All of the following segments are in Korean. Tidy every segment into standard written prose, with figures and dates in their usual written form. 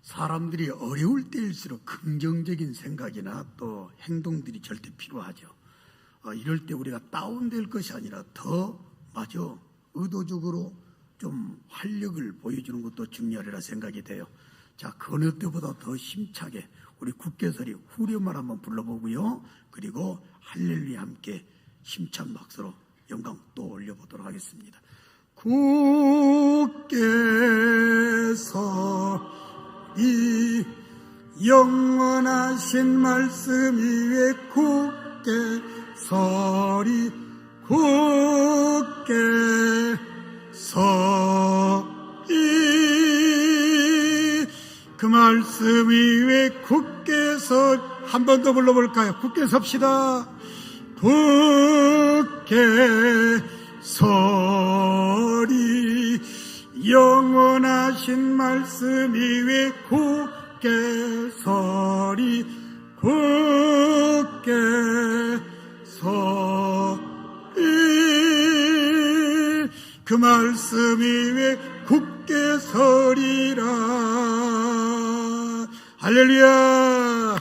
사람들이 어려울 때일수록 긍정적인 생각이나 또 행동들이 절대 필요하죠. 이럴 때 우리가 다운될 것이 아니라 더 마저 의도적으로 좀 활력을 보여주는 것도 중요하리라 생각이 돼요. 자, 그 어느 때보다 더 힘차게 우리 국개설이 후렴을 한번 불러보고요. 그리고 할렐루야 함께 힘찬 박수로 영광 또 올려보도록 하겠습니다. 국개설이 영원하신 말씀 위에 국개설이 그 말씀 위에 국개설 한 번 더 불러볼까요? 국개 섭시다. 국개설이 영원하신 말씀 위에 국개설이 그 말씀 위에 국개설이라. 할렐루야.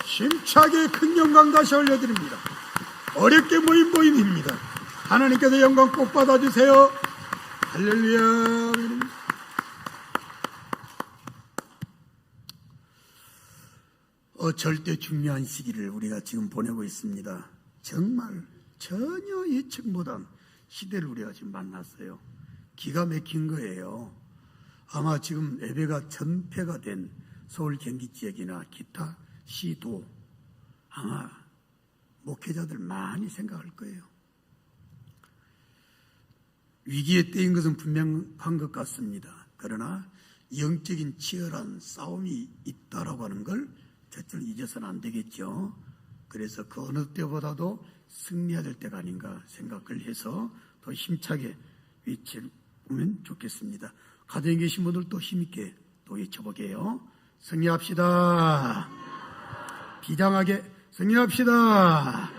힘차게 큰 영광 다시 올려드립니다. 어렵게 모인 모임입니다. 하나님께서 영광 꼭 받아주세요. 할렐루야. 절대 중요한 시기를 우리가 지금 보내고 있습니다. 정말 전혀 예측 못한 시대를 우리가 지금 만났어요. 기가 막힌 거예요. 아마 지금 예배가 전폐가 된 서울 경기 지역이나 기타 시도 아마 목회자들 많이 생각할 거예요. 위기의 때인 것은 분명한 것 같습니다. 그러나 영적인 치열한 싸움이 있다라고 하는 걸 절대로 잊어서는 안 되겠죠. 그래서 그 어느 때보다도 승리해야 될 때가 아닌가 생각을 해서 더 힘차게 외쳐보면 좋겠습니다. 가정에 계신 분들도 힘있게 또 외쳐보게요. 승리합시다. 비장하게 승리합시다.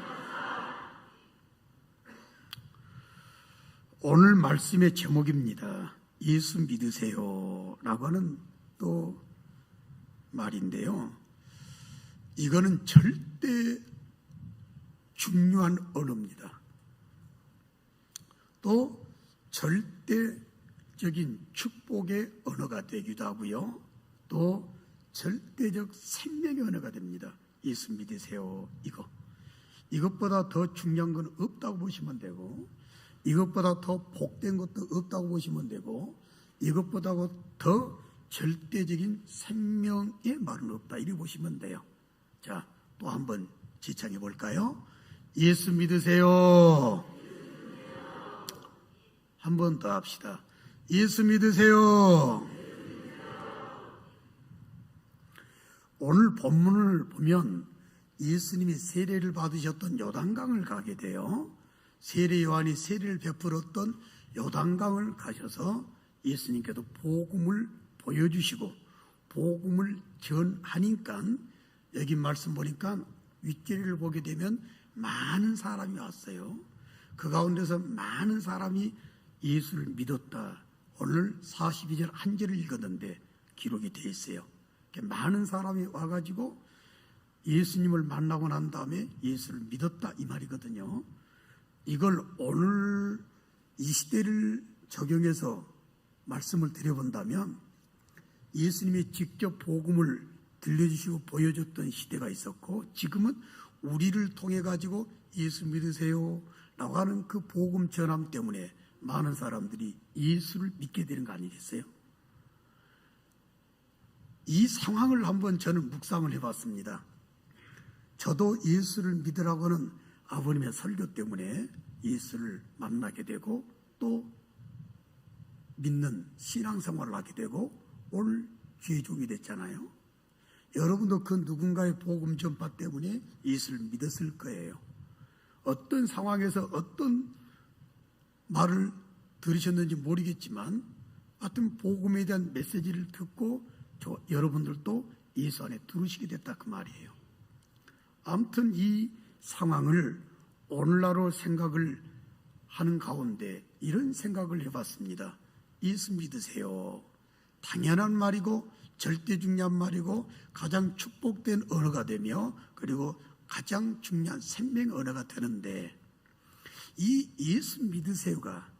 오늘 말씀의 제목입니다. 예수 믿으세요 라고 하는 또 말인데요. 이거는 절대 중요한 언어입니다. 또 절대적인 축복의 언어가 되기도 하고요. 또 절대적 생명의 언어가 됩니다. 예수 믿으세요. 이것보다 더 중요한 건 없다고 보시면 되고, 이것보다 더 복된 것도 없다고 보시면 되고, 이것보다 더 절대적인 생명의 말은 없다 이렇게 보시면 돼요. 자, 또 한번 지창해 볼까요? 예수 믿으세요. 한 번 더 합시다. 예수 믿으세요. 오늘 본문을 보면 예수님이 세례를 받으셨던 요단강을 가게 돼요. 세례 요한이 세례를 베풀었던 요단강을 가셔서 예수님께서 복음을 보여주시고 복음을 전하니까 여기 말씀 보니까 윗자리를 보게 되면 많은 사람이 왔어요. 그 가운데서 많은 사람이 예수를 믿었다. 오늘 42절 한 절을 읽었는데 기록이 되어 있어요. 많은 사람이 와가지고 예수님을 만나고 난 다음에 예수를 믿었다 이 말이거든요. 이걸 오늘 이 시대를 적용해서 말씀을 드려본다면 예수님이 직접 복음을 들려주시고 보여줬던 시대가 있었고, 지금은 우리를 통해 가지고 예수 믿으세요 라고 하는 그 복음 전함 때문에 많은 사람들이 예수를 믿게 되는 거 아니겠어요? 이 상황을 한번 저는 묵상을 해봤습니다. 저도 예수를 믿으라고 하는 아버님의 설교 때문에 예수를 만나게 되고 또 믿는 신앙생활을 하게 되고 오늘 죄종이 됐잖아요. 여러분도 그 누군가의 복음 전파 때문에 예수를 믿었을 거예요. 어떤 상황에서 어떤 말을 들으셨는지 모르겠지만 하여튼 복음에 대한 메시지를 듣고 여러분들도 예수 안에 들으시게 됐다 그 말이에요. 아무튼 이 상황을 오늘날로 생각을 하는 가운데 이런 생각을 해봤습니다. 예수 믿으세요. 당연한 말이고 절대 중요한 말이고 가장 축복된 언어가 되며 그리고 가장 중요한 생명 언어가 되는데 이 예수 믿으세요가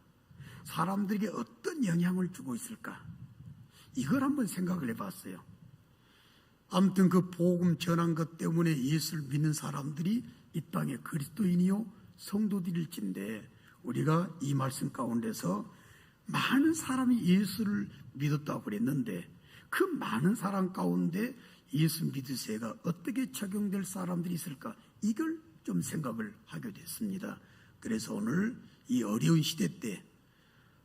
사람들에게 어떤 영향을 주고 있을까? 이걸 한번 생각을 해봤어요. 아무튼 그 복음 전한 것 때문에 예수를 믿는 사람들이 이 땅의 그리스도인이요 성도들일진데 우리가 이 말씀 가운데서 많은 사람이 예수를 믿었다고 그랬는데 그 많은 사람 가운데 예수 믿으세요가 어떻게 적용될 사람들이 있을까? 이걸 좀 생각을 하게 됐습니다. 그래서 오늘 이 어려운 시대 때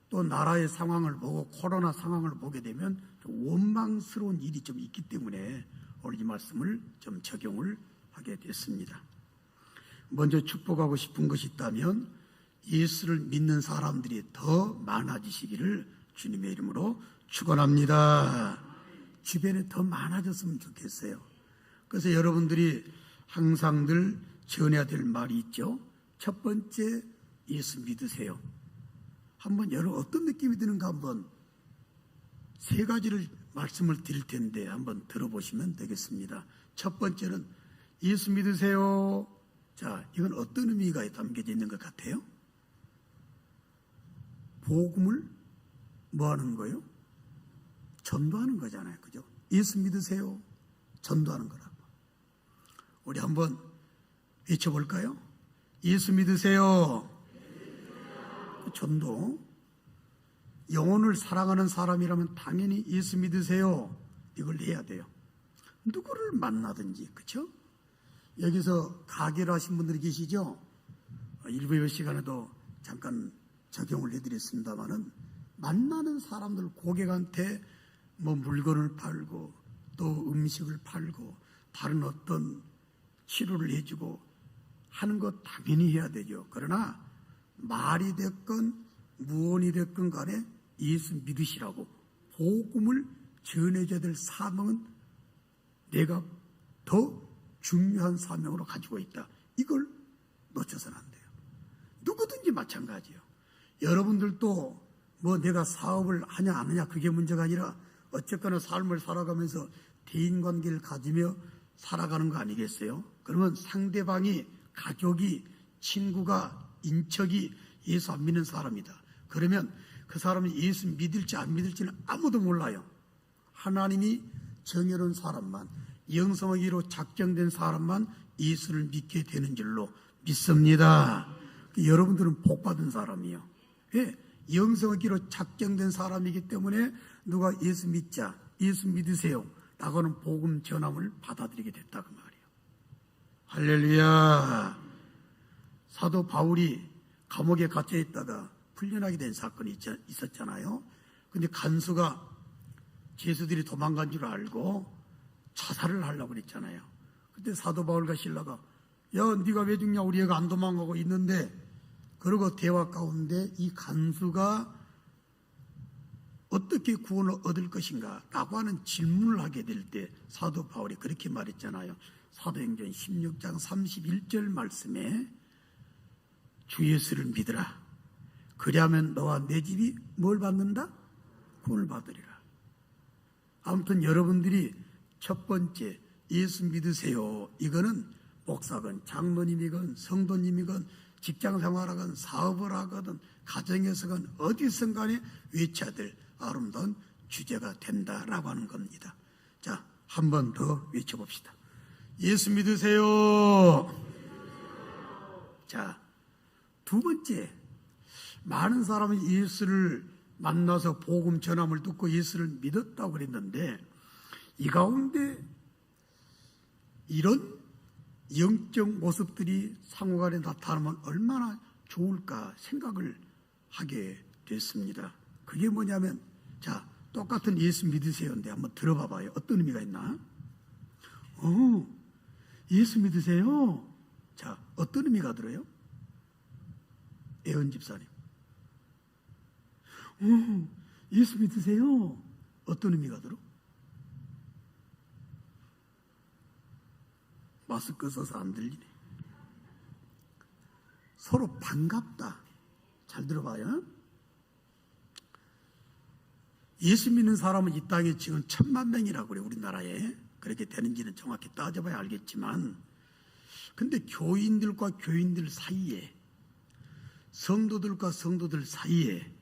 또 나라의 상황을 보고 코로나 상황을 보게 되면 좀 원망스러운 일이 좀 있기 때문에 오늘 이 말씀을 좀 적용을 하게 됐습니다. 먼저 축복하고 싶은 것이 있다면 예수를 믿는 사람들이 더 많아지시기를 주님의 이름으로 축원합니다. 주변에 더 많아졌으면 좋겠어요. 그래서 여러분들이 항상 늘 전해야 될 말이 있죠. 첫 번째, 예수 믿으세요. 한번 여러분 어떤 느낌이 드는가 한번 세 가지를 말씀을 드릴 텐데 한번 들어보시면 되겠습니다. 첫 번째는 예수 믿으세요. 자, 이건 어떤 의미가 담겨져 있는 것 같아요? 복음을 뭐 하는 거예요? 전도하는 거잖아요. 그죠? 예수 믿으세요. 전도하는 거라고. 우리 한번 외쳐볼까요? 예수 믿으세요. 전도. 영혼을 사랑하는 사람이라면 당연히 예수 믿으세요. 이걸 해야 돼요. 누구를 만나든지, 그렇죠? 여기서 가게를 하신 분들이 계시죠? 일부 예배 시간에도 잠깐 적용을 해드렸습니다만은 만나는 사람들 고객한테 뭐 물건을 팔고 또 음식을 팔고 다른 어떤 치료를 해주고 하는 것 당연히 해야 되죠. 그러나 말이 됐건 무언이 됐건 간에 예수 믿으시라고 복음을 전해줘야 될 사명은 내가 더 중요한 사명으로 가지고 있다. 이걸 놓쳐서는 안 돼요. 누구든지 마찬가지예요. 여러분들도 뭐 내가 사업을 하냐 안 하냐 그게 문제가 아니라 어쨌거나 삶을 살아가면서 대인관계를 가지며 살아가는 거 아니겠어요? 그러면 상대방이 가족이 친구가 인척이 예수 안 믿는 사람이다. 그러면 그 사람이 예수 믿을지 안 믿을지는 아무도 몰라요. 하나님이 정해놓은 사람만 영성하기로 작정된 사람만 예수를 믿게 되는 줄로 믿습니다. 여러분들은 복받은 사람이에요. 왜? 영성하기로 작정된 사람이기 때문에 누가 예수 믿자, 예수 믿으세요 라고 하는 복음 전함을 받아들이게 됐다고 말이에요. 할렐루야. 사도 바울이 감옥에 갇혀 있다가 풀려나게 된 사건이 있었잖아요. 근데 간수가 죄수들이 도망간 줄 알고 자살을 하려고 그랬잖아요. 그때 사도 바울과 실라가 야, 네가 왜 죽냐? 우리 애가 안 도망가고 있는데. 그러고 대화 가운데 이 간수가 어떻게 구원을 얻을 것인가 라고 하는 질문을 하게 될 때 사도 바울이 그렇게 말했잖아요. 사도행전 16장 31절 말씀에 주 예수를 믿으라. 그리하면 너와 내 집이 뭘 받는다? 구원을 받으리라. 아무튼 여러분들이 첫 번째 예수 믿으세요. 이거는 목사건 장로님이건 성도님이건 직장생활하건 사업을 하거든 가정에서건 어디선 간에 외쳐야 될 아름다운 주제가 된다라고 하는 겁니다. 자, 한 번 더 외쳐봅시다. 예수 믿으세요. 자, 두 번째, 많은 사람이 예수를 만나서 복음 전함을 듣고 예수를 믿었다고 그랬는데 이 가운데 이런 영적 모습들이 상호간에 나타나면 얼마나 좋을까 생각을 하게 됐습니다. 그게 뭐냐면, 자, 똑같은 예수 믿으세요인데 한번 들어봐봐요. 어떤 의미가 있나? 예수 믿으세요. 자, 어떤 의미가 들어요? 애원 집사님. 예수 믿으세요. 어떤 의미가 들어? 마스크 써서 안 들리네. 서로 반갑다. 잘 들어봐요. 예수 믿는 사람은 이 땅에 지금 1,000만 명이라고 그래요. 우리나라에. 그렇게 되는지는 정확히 따져봐야 알겠지만, 근데 교인들과 교인들 사이에, 성도들과 성도들 사이에,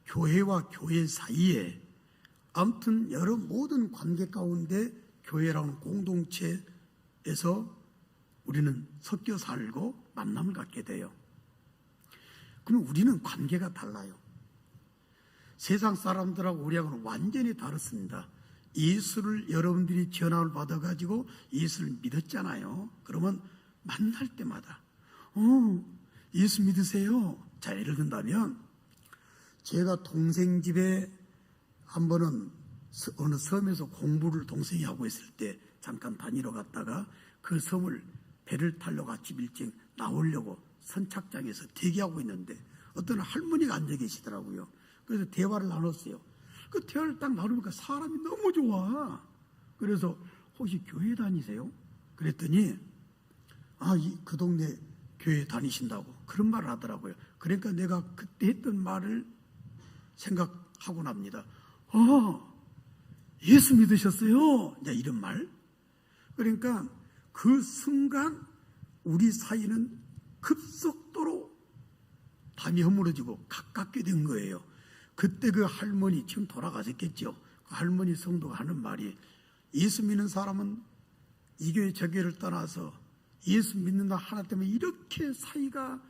교회와 교회 사이에, 아무튼 여러 모든 관계 가운데 교회라는 공동체에서 우리는 섞여 살고 만남을 갖게 돼요. 그럼 우리는 관계가 달라요. 세상 사람들하고 우리하고는 완전히 다릅니다. 예수를 여러분들이 전함을 받아가지고 예수를 믿었잖아요. 그러면 만날 때마다 예수 믿으세요. 자, 예를 든다면 제가 동생 집에 한 번은 어느 섬에서 공부를 동생이 하고 있을 때 잠깐 다니러 갔다가 그 섬을 배를 타려고 아침 일찍 나오려고 선착장에서 대기하고 있는데 어떤 할머니가 앉아 계시더라고요. 그래서 대화를 나눴어요. 그 대화를 딱 나누니까 사람이 너무 좋아. 그래서 혹시 교회 다니세요? 그랬더니 그 동네 교회 다니신다고 그런 말을 하더라고요. 그러니까 내가 그때 했던 말을 생각하고 납니다. 예수 믿으셨어요? 이제 이런 말. 그러니까 그 순간 우리 사이는 급속도로 담이 허물어지고 가깝게 된 거예요. 그때 그 할머니, 지금 돌아가셨겠죠. 그 할머니 성도가 하는 말이, 예수 믿는 사람은 이 교회 저 교회를 떠나서 예수 믿는다 하나 때문에 이렇게 사이가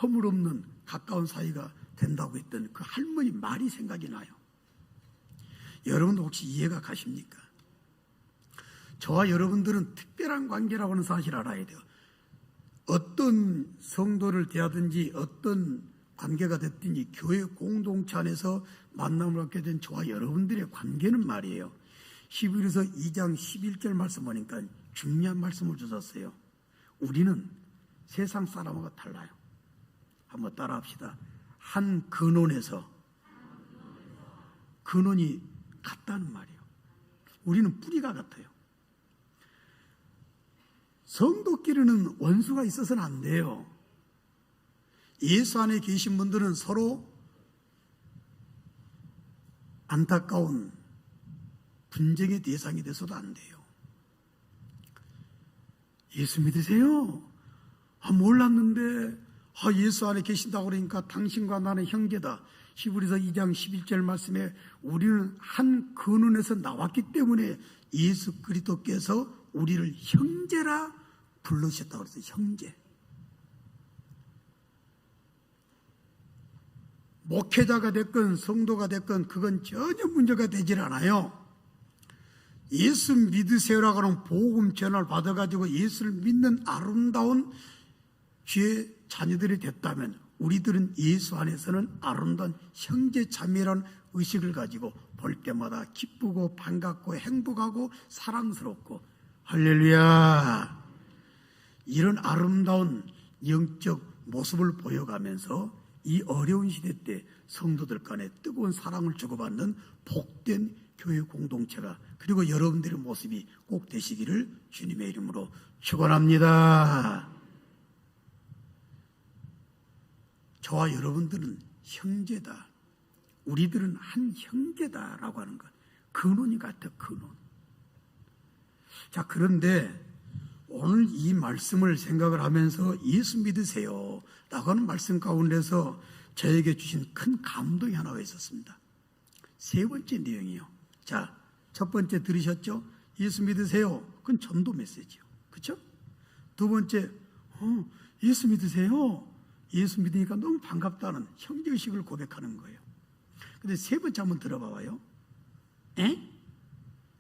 허물없는 가까운 사이가 된다고 했던 그 할머니 말이 생각이 나요. 여러분도 혹시 이해가 가십니까? 저와 여러분들은 특별한 관계라고 하는 사실을 알아야 돼요. 어떤 성도를 대하든지 어떤 관계가 됐든지 교회 공동체 안에서 만남을 갖게 된 저와 여러분들의 관계는 말이에요. 히브리서 2장 11절 말씀 보니까 중요한 말씀을 주셨어요. 우리는 세상 사람하고 달라요. 한번 따라 합시다. 한 근원에서, 근원이 같다는 말이에요. 우리는 뿌리가 같아요. 성도끼리는 원수가 있어서는 안 돼요. 예수 안에 계신 분들은 서로 안타까운 분쟁의 대상이 돼서도 안 돼요. 예수 믿으세요? 몰랐는데 예수 안에 계신다고 그러니까 당신과 나는 형제다. 히브리서 2장 11절 말씀에 우리는 한 근원에서 나왔기 때문에 예수 그리스도께서 우리를 형제라 부르셨다고 그랬어요. 형제. 목회자가 됐건 성도가 됐건 그건 전혀 문제가 되질 않아요. 예수 믿으세요라고 하는 복음 전화를 받아가지고 예수를 믿는 아름다운 주의 자녀들이 됐다면 우리들은 예수 안에서는 아름다운 형제 자매라는 의식을 가지고 볼 때마다 기쁘고 반갑고 행복하고 사랑스럽고 할렐루야, 이런 아름다운 영적 모습을 보여가면서 이 어려운 시대 때 성도들 간에 뜨거운 사랑을 주고받는 복된 교회 공동체가, 그리고 여러분들의 모습이 꼭 되시기를 주님의 이름으로 축원합니다. 저와 여러분들은 형제다. 우리들은 한 형제다라고 하는 것. 근원이 같아, 근원. 자, 그런데 오늘 이 말씀을 생각을 하면서 예수 믿으세요 라고 하는 말씀 가운데서 저에게 주신 큰 감동이 하나가 있었습니다. 세 번째 내용이요. 자, 첫 번째 들으셨죠? 예수 믿으세요. 그건 전도 메시지요. 그렇죠? 두 번째, 예수 믿으세요. 예수 믿으니까 너무 반갑다는 형제의식을 고백하는 거예요. 근데 세 번째 한번 들어봐봐요.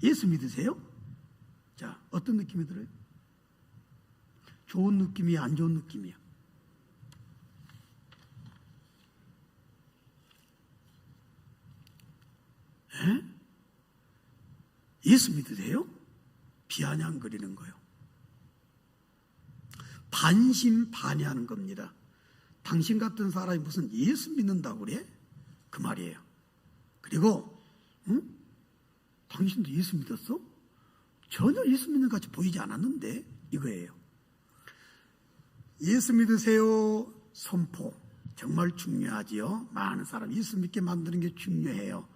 예수 믿으세요? 자, 어떤 느낌이 들어요? 좋은 느낌이야, 안 좋은 느낌이야? 예수 믿으세요? 비아냥거리는 거예요. 반신반의하는 겁니다. 당신 같은 사람이 무슨 예수 믿는다고 그래? 그 말이에요. 그리고 당신도 예수 믿었어? 전혀 예수 믿는 것 같이 보이지 않았는데, 이거예요. 예수 믿으세요 선포 정말 중요하지요. 많은 사람 예수 믿게 만드는 게 중요해요.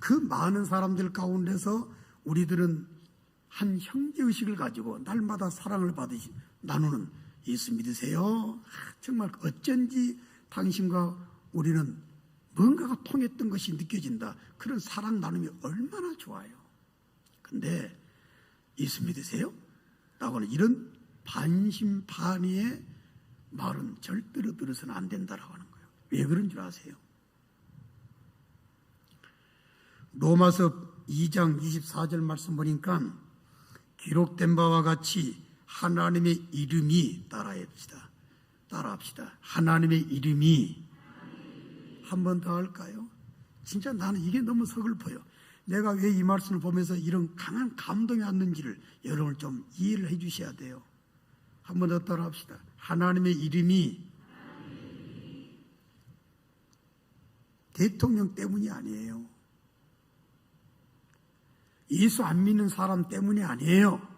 그 많은 사람들 가운데서 우리들은 한 형제의식을 가지고 날마다 사랑을 나누는 예수 믿으세요? 정말 어쩐지 당신과 우리는 뭔가가 통했던 것이 느껴진다. 그런 사랑 나눔이 얼마나 좋아요. 근데 예수 믿으세요? 라고는 이런 반신반의의 말은 절대로 들어서는 안 된다라고 하는 거예요. 왜 그런 줄 아세요? 로마서 2장 24절 말씀 보니까 기록된 바와 같이 하나님의 이름이 따라합시다. 하나님의 이름이 한 번 더 할까요? 진짜 나는 이게 너무 서글퍼요. 내가 왜 이 말씀을 보면서 이런 강한 감동이 왔는지를 여러분 좀 이해를 해 주셔야 돼요. 한 번 더 따라합시다. 하나님의 이름이 대통령 때문이 아니에요. 예수 안 믿는 사람 때문이 아니에요.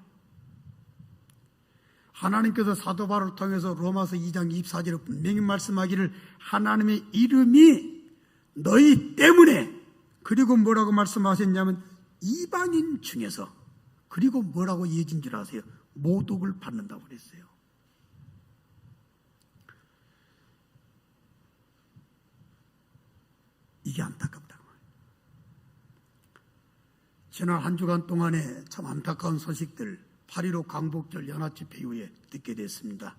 하나님께서 사도 바울을 통해서 로마서 2장 24절에 분명히 말씀하기를 하나님의 이름이 너희 때문에, 그리고 뭐라고 말씀하셨냐면 이방인 중에서, 그리고 뭐라고 이어진 줄 아세요? 모독을 받는다고 그랬어요. 이게 안타깝다. 지난 한 주간 동안에 참 안타까운 소식들 8.15 광복절 연합집회 이후에 듣게 됐습니다.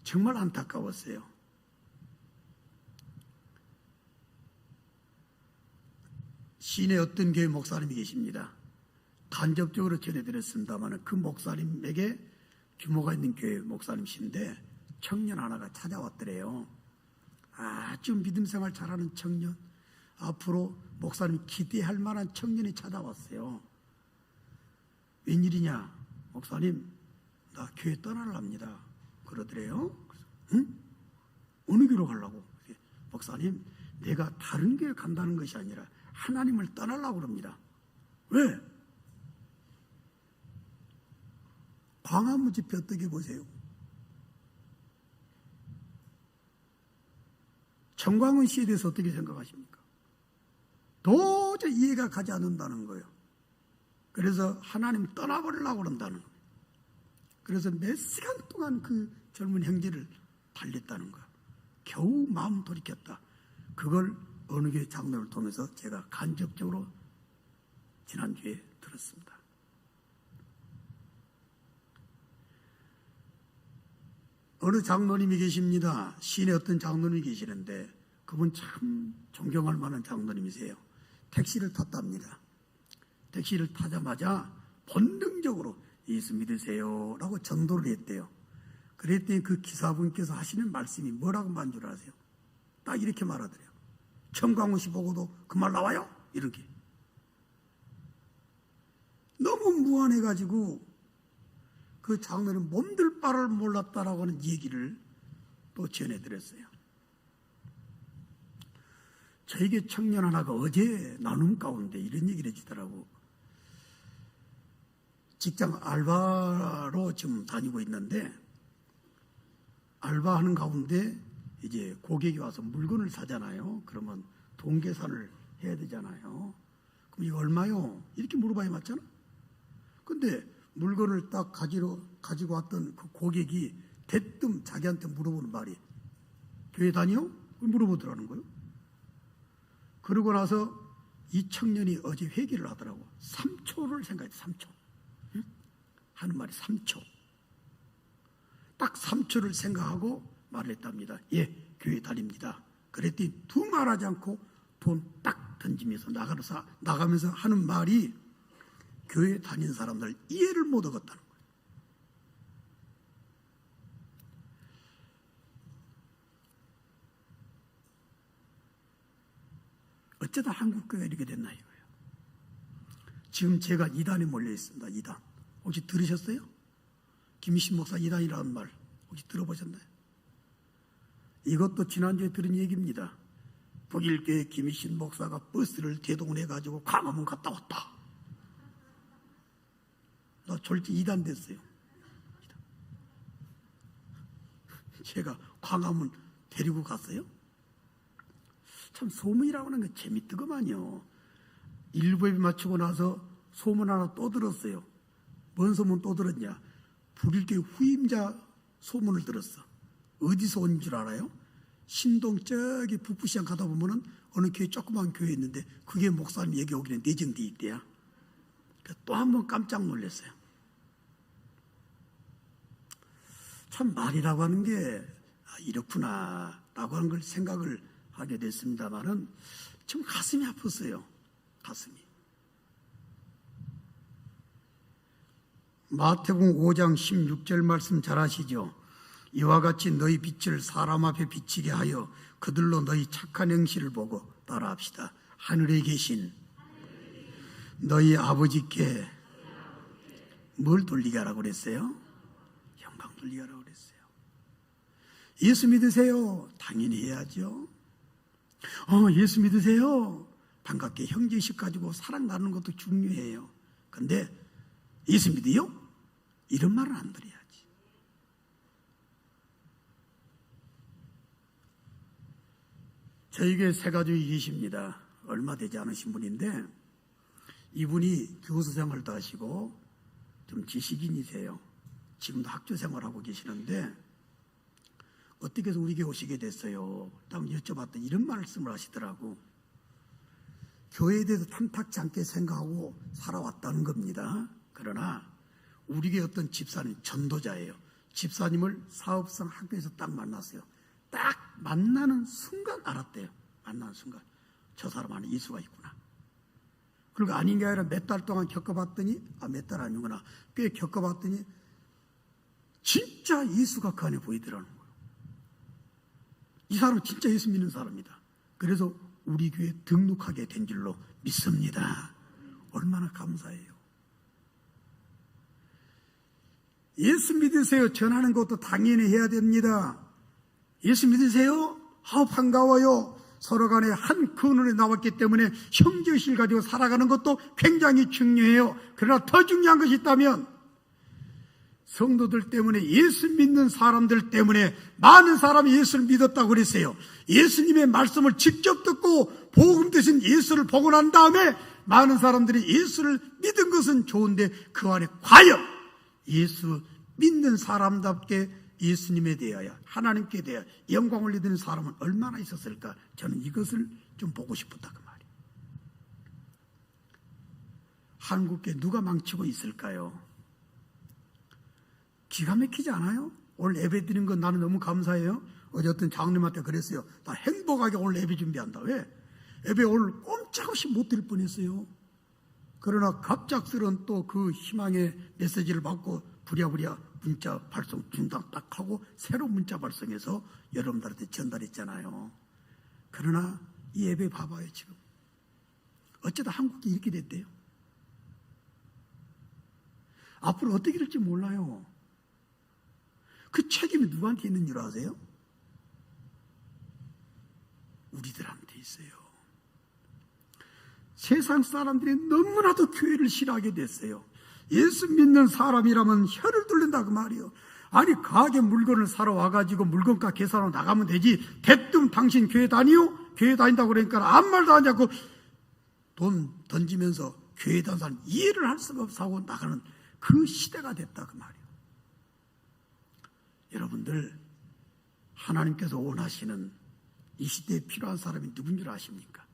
정말 안타까웠어요. 시내 어떤 교회 목사님이 계십니다. 간접적으로 전해드렸습니다만 그 목사님에게 규모가 있는 교회 목사님이신데 청년 하나가 찾아왔더래요. 아주 믿음 생활 잘하는 청년, 앞으로 목사님 기대할 만한 청년이 찾아왔어요. 웬일이냐? 목사님, 나 교회 떠나랍니다. 그러더래요. 응? 어느 교회로 가려고? 목사님, 내가 다른 교회 간다는 것이 아니라 하나님을 떠나려고 그럽니다. 왜? 광화문 집회 어떻게 보세요? 정광훈 씨에 대해서 어떻게 생각하십니까? 도저히 이해가 가지 않는다는 거예요. 그래서 하나님 떠나버리려고 그런다는 거예요. 그래서 몇 시간 동안 그 젊은 형제를 달랬다는 거예요. 겨우 마음 돌이켰다. 그걸 어느 교회 장로를 통해서 제가 간접적으로 지난주에 들었습니다. 어느 장로님이 계십니다. 시내 어떤 장로님이 계시는데 그분 참 존경할 만한 장로님이세요. 택시를 탔답니다. 택시를 타자마자 본능적으로 예수 믿으세요 라고 전도를 했대요. 그랬더니 그 기사분께서 하시는 말씀이 뭐라고 만 줄 아세요? 딱 이렇게 말하더래요. 청광훈 씨 보고도 그 말 나와요? 이렇게. 너무 무안해가지고 그 장로는 몸둘 바를 몰랐다라고 하는 얘기를 또 전해드렸어요. 저에게 청년 하나가 어제 나눔 가운데 이런 얘기를 해주더라고. 직장 알바로 지금 다니고 있는데 알바하는 가운데 이제 고객이 와서 물건을 사잖아요. 그러면 돈 계산을 해야 되잖아요. 그럼 이거 얼마요? 이렇게 물어봐야 맞잖아. 근데 물건을 딱 가지고 왔던 그 고객이 대뜸 자기한테 물어보는 말이 교회 다녀? 물어보더라는 거예요. 그러고 나서 이 청년이 어제 회개를 하더라고. 3초를 생각했어. 3초. 응? 하는 말이 3초. 딱 3초를 생각하고 말을 했답니다. 예, 교회 다닙니다. 그랬더니 두 말하지 않고 돈 딱 던지면서 나가면서 하는 말이 교회 다니는 사람들 이해를 못 얻었다는 거예요. 어쩌다 한국교회가 이렇게 됐나 이거예요. 지금 제가 이단에 몰려 있습니다. 이단. 혹시 들으셨어요? 김희신 목사 이단이라는 말 혹시 들어보셨나요? 이것도 지난주에 들은 얘기입니다. 북일교회 김희신 목사가 버스를 대동원해가지고 광화문 갔다 왔다. 나 졸지 이단 됐어요. 제가 광화문 데리고 갔어요. 참 소문이라고 하는 게 재밌더구만요. 일부 예배 마치고 나서 소문 하나 또 들었어요. 뭔 소문 또 들었냐? 불일교회 후임자 소문을 들었어. 어디서 온 줄 알아요? 신동 저기 북부시장 가다 보면은 어느 교회 조그만 교회 있는데 그게 목사님 얘기 오기는 내정돼 있대야. 또 한 번 깜짝 놀랐어요. 참 말이라고 하는 게 이렇구나 라고 하는 걸 생각을 하게 됐습니다만은 좀 가슴이 아팠어요. 가슴이. 마태복음 5장 16절 말씀 잘 아시죠? 이와 같이 너희 빛을 사람 앞에 비치게 하여 그들로 너희 착한 행실을 보고 따라합시다. 하늘에 계신 너희 아버지께 뭘 돌리게 하라고 그랬어요? 영광 돌리게 하라고 그랬어요. 예수 믿으세요? 당연히 해야죠. 예수 믿으세요? 반갑게 형제식 가지고 사랑 나누는 것도 중요해요. 근데 예수 믿어요? 이런 말은 안 드려야지. 저희 교회 세 가족이 계십니다. 얼마 되지 않으신 분인데 이분이 교수 생활도 하시고 좀 지식인이세요. 지금도 학교 생활하고 계시는데 어떻게 해서 우리 교회 오시게 됐어요? 한번 여쭤봤더니 이런 말씀을 하시더라고. 교회에 대해서 탐탁지 않게 생각하고 살아왔다는 겁니다. 그러나 우리 교회 어떤 집사님, 전도자예요. 집사님을 사업성 학교에서 딱 만났어요. 딱 만나는 순간 알았대요. 만나는 순간 저 사람 안에 예수가 있구나. 그리고 아닌 게 아니라 몇 달 동안 겪어봤더니 몇 달 아니구나. 꽤 겪어봤더니 진짜 예수가 그 안에 보이더라는 거예요. 이 사람은 진짜 예수 믿는 사람이다. 그래서 우리 교회에 등록하게 된 줄로 믿습니다. 얼마나 감사해요. 예수 믿으세요. 전하는 것도 당연히 해야 됩니다. 예수 믿으세요? 반가워요. 서로 간에 한 근원에 나왔기 때문에 형제의식을 가지고 살아가는 것도 굉장히 중요해요. 그러나 더 중요한 것이 있다면 성도들 때문에, 예수 믿는 사람들 때문에 많은 사람이 예수를 믿었다고 그랬어요. 예수님의 말씀을 직접 듣고 복음 대신 예수를 보고 난 다음에 많은 사람들이 예수를 믿은 것은 좋은데 그 안에 과연 예수 믿는 사람답게 예수님에 대하여, 하나님께 대하여 영광을 올리는 사람은 얼마나 있었을까? 저는 이것을 좀 보고 싶었다 그 말이에요. 한국교회 누가 망치고 있을까요? 기가 막히지 않아요? 오늘 예배 드리는 건 나는 너무 감사해요. 어제 어떤 장로님한테 그랬어요. 나 행복하게 오늘 예배 준비한다. 왜? 예배 오늘 꼼짝없이 못 드릴 뻔했어요. 그러나 갑작스런 또 그 희망의 메시지를 받고 부랴부랴 문자 발송 중단 딱 하고 새로운 문자 발송해서 여러분들한테 전달했잖아요. 그러나 이 예배 봐봐요. 지금 어쩌다 한국이 이렇게 됐대요. 앞으로 어떻게 될지 몰라요. 그 책임이 누구한테 있는 줄 아세요? 우리들한테 있어요. 세상 사람들이 너무나도 교회를 싫어하게 됐어요. 예수 믿는 사람이라면 혀를 뚫는다 그 말이에요. 아니 가게 물건을 사러 와가지고 물건값 계산하고 나가면 되지. 대뜸 당신 교회 다니요? 교회 다닌다고 그러니까 아무 말도 안 하고 돈 던지면서 교회 다니는 사람 이해를 할 수가 없어 하고 나가는 그 시대가 됐다 그 말이에요. 여러분들, 하나님께서 원하시는 이 시대에 필요한 사람이 누군 줄 아십니까?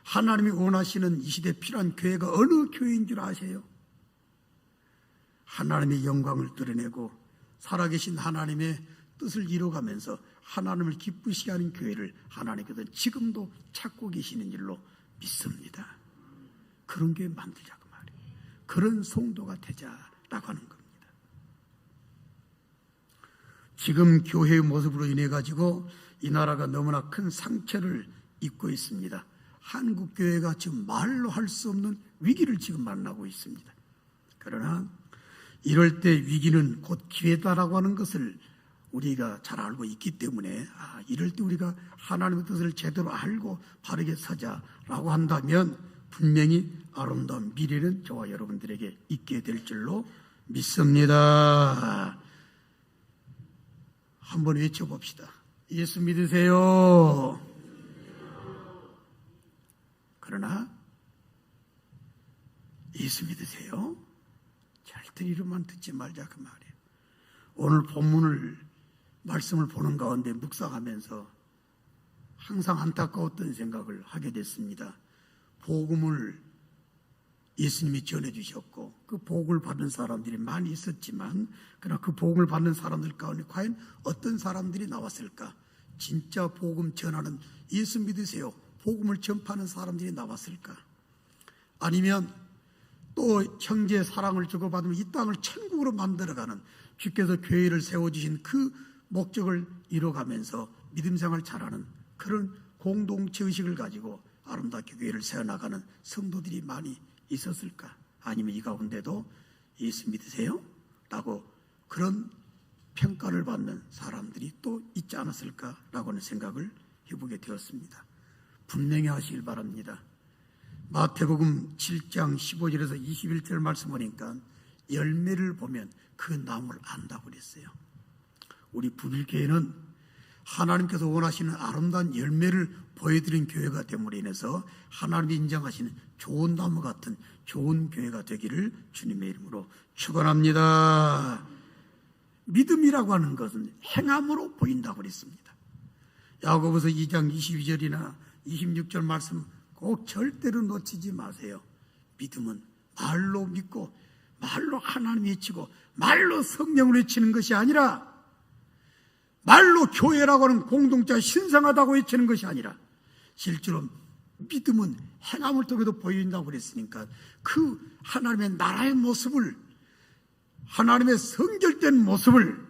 하나님이 원하시는 이 시대에 필요한 교회가 어느 교회인 줄 아세요? 하나님의 영광을 드러내고 살아계신 하나님의 뜻을 이뤄가면서 하나님을 기쁘시게 하는 교회를 하나님께서 지금도 찾고 계시는 줄로 믿습니다. 그런 교회 만들자 그 말이에요. 그런 성도가 되자라고 하는 겁니다. 지금 교회의 모습으로 인해 가지고 이 나라가 너무나 큰 상처를 입고 있습니다. 한국 교회가 지금 말로 할 수 없는 위기를 지금 만나고 있습니다. 그러나 이럴 때 위기는 곧 기회다라고 하는 것을 우리가 잘 알고 있기 때문에 이럴 때 우리가 하나님의 뜻을 제대로 알고 바르게 서자라고 한다면 분명히 아름다운 미래는 저와 여러분들에게 있게 될 줄로 믿습니다. 한번 외쳐봅시다. 예수 믿으세요. 그러나 예수 믿으세요? 절대 이름만 듣지 말자 그 말이에요. 오늘 본문을 말씀을 보는 가운데 묵상하면서 항상 안타까웠던 생각을 하게 됐습니다. 복음을 예수님이 전해주셨고 그 복을 받는 사람들이 많이 있었지만 그러나 그 복을 받는 사람들 가운데 과연 어떤 사람들이 나왔을까? 진짜 복음 전하는 예수 믿으세요. 복음을 전파하는 사람들이 나왔을까? 아니면 또 형제의 사랑을 주고받으면 이 땅을 천국으로 만들어가는 주께서 교회를 세워주신 그 목적을 이뤄가면서 믿음생활 잘하는 그런 공동체 의식을 가지고 아름답게 교회를 세워나가는 성도들이 많이 있었을까? 아니면 이 가운데도 예수 믿으세요? 라고 그런 평가를 받는 사람들이 또 있지 않았을까라고 하는 생각을 해보게 되었습니다. 분명히 하시길 바랍니다. 마태복음 7장 15절에서 21절 말씀 보니까 열매를 보면 그 나무를 안다고 그랬어요. 우리 부빌교회는 하나님께서 원하시는 아름다운 열매를 보여드린 교회가 됨으로 인해서 하나님이 인정하시는 좋은 나무 같은 좋은 교회가 되기를 주님의 이름으로 축원합니다. 믿음이라고 하는 것은 행함으로 보인다고 그랬습니다. 야고보서 2장 22절이나 26절 말씀 꼭 절대로 놓치지 마세요. 믿음은 말로 믿고 말로 하나님 외치고 말로 성령을 외치는 것이 아니라 말로 교회라고 하는 공동체가 신성하다고 외치는 것이 아니라 실제로 믿음은 행함을 통해서 보인다고 그랬으니까 그 하나님의 나라의 모습을 하나님의 성결된 모습을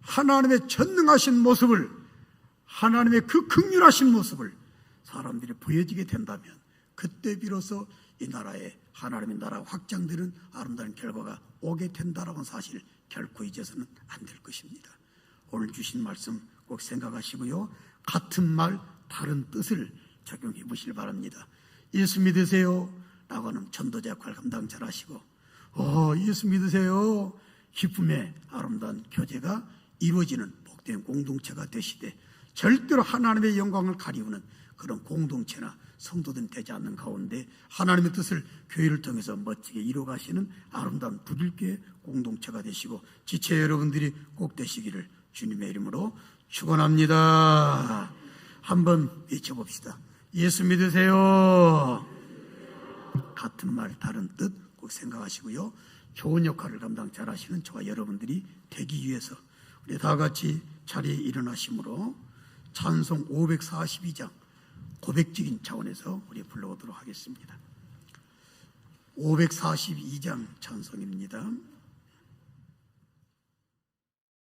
하나님의 전능하신 모습을 하나님의 그 긍휼하신 모습을 사람들이 보여지게 된다면 그때 비로소 이 나라에 하나님의 나라가 확장되는 아름다운 결과가 오게 된다라는 사실 결코 잊어서는 안 될 것입니다. 오늘 주신 말씀 꼭 생각하시고요. 같은 말 다른 뜻을 적용해 보시길 바랍니다. 예수 믿으세요? 라고 하는 전도자 역할 감당 잘 하시고 예수 믿으세요? 기쁨의 아름다운 교제가 이루어지는 복된 공동체가 되시되 절대로 하나님의 영광을 가리우는 그런 공동체나 성도들이 되지 않는 가운데 하나님의 뜻을 교회를 통해서 멋지게 이루어가시는 아름다운 부들교회 공동체가 되시고 지체 여러분들이 꼭 되시기를 주님의 이름으로 축원합니다. 한번 외쳐봅시다. 예수 믿으세요? 같은 말 다른 뜻 꼭 생각하시고요. 좋은 역할을 감당 잘하시는 저와 여러분들이 되기 위해서 우리 다 같이 자리에 일어나심으로 찬송 542장 고백적인 차원에서 우리 불러보도록 하겠습니다. 542장 찬송입니다.